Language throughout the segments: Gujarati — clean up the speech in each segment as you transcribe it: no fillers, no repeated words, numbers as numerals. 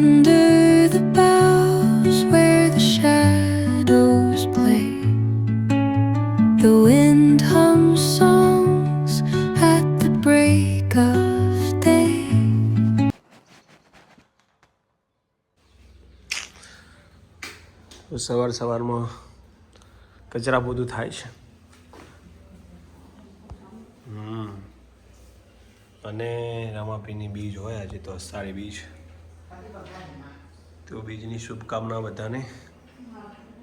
under the boughs where the shadows play. The wind hums songs at the break of day. સવારમાં કચરા બધું થાય છે અને રામાપીરની બીજ હોય આજે તો અષાઢી બીજ તો બીજની શુભકામના બધાને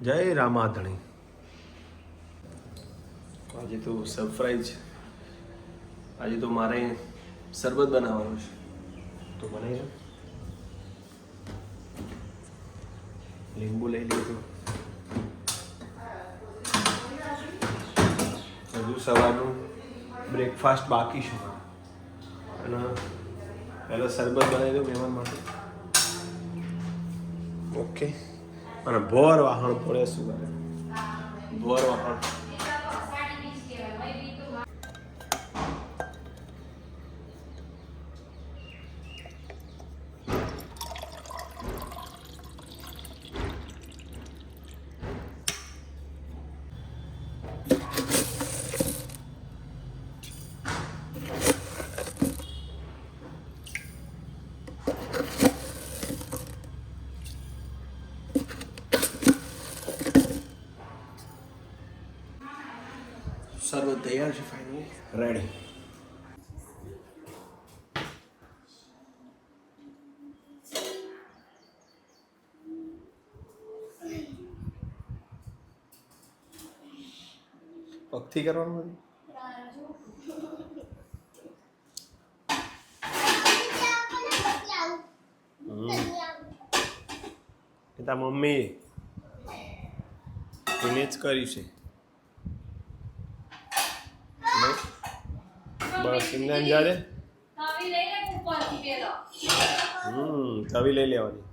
જય રામાધણી આજે તો સરપ્રાઈઝ આજે તો મારે શરબત બનાવવાનું છે તો બનાવી લીંબુ લઈ લીધું હજુ સવારનું બ્રેકફાસ્ટ બાકી છે અને પહેલાં શરબત બનાવી દઉં મહેમાન માટે ઓકે અને ભોર વાહણ પડે શું કરે ભોર વાહણ શરબત તૈયાર છે ફાઇનલી રેડી પગથી કરવાનું તારા મમ્મી એને જ કરી છે બસ એમને અંજારે તવી લઈ લેવાની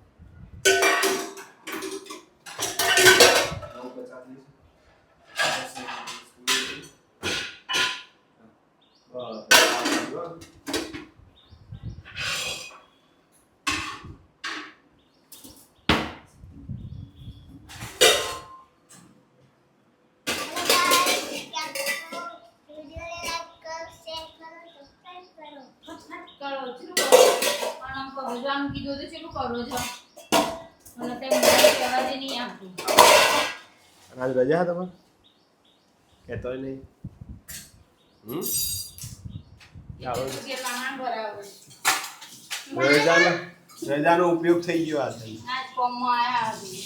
કીધું તો ચેલું કરો છો મને તે કહેવા દે નહીં આપતું આજ રજા તમારે કહેતો નહીં રજાનો ઉપયોગ થઈ ગયો આ થઈ આજ ફોર્મમાં આયા હતી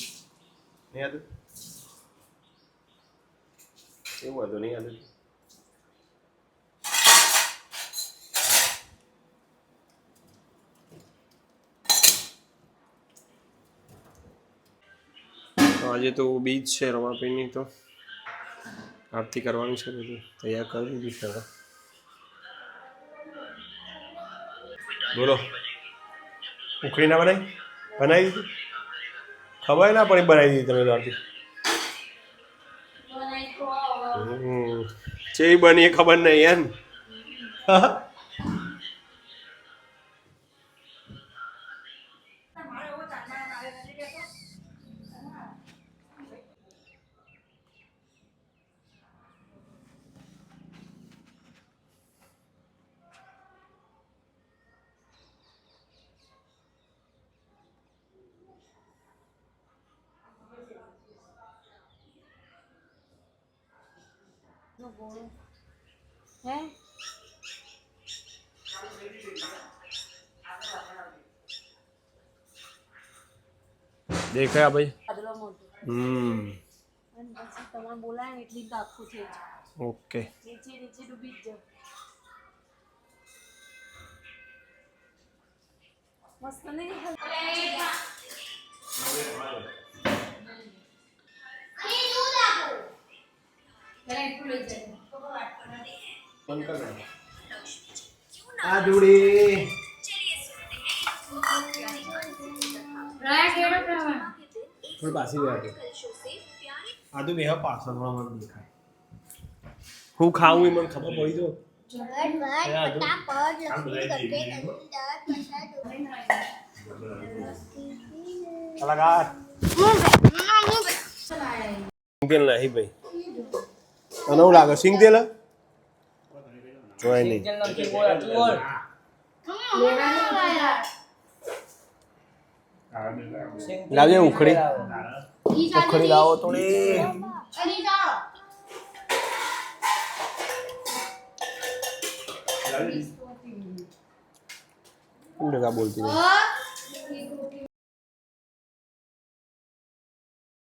નહીં હતું એવું હતું નહીં હતું આજે તો બીજ છે રમાપીની તો આરતી કરવાની છે બધું તૈયાર કરી દીધી છે બોલો ઉખડી ના બનાવી દીધી ખબર ના પડી બનાવી દીધી તમે આરતી ચેવી બની એ ખબર નહીં એમ હે દેખાયા ભાઈ અને પછી તમારે બોલાય એટલી તો આખું થઈ જાય ઓકે નીચે ડૂબી જ મસ્ત નહીં આ જોડી થોડી પાછી રહ્યા આ તો બે પાછળ મને દેખાય હું ખાવું એ મને ખબર પડી તો કલાકાર સિંગતેલ નહીં ભાઈ તને શું લાગે સિંગતેલ જોય નહીં લાવજે ઉખડી ઉખડી લાવો તો બોલતી નહીં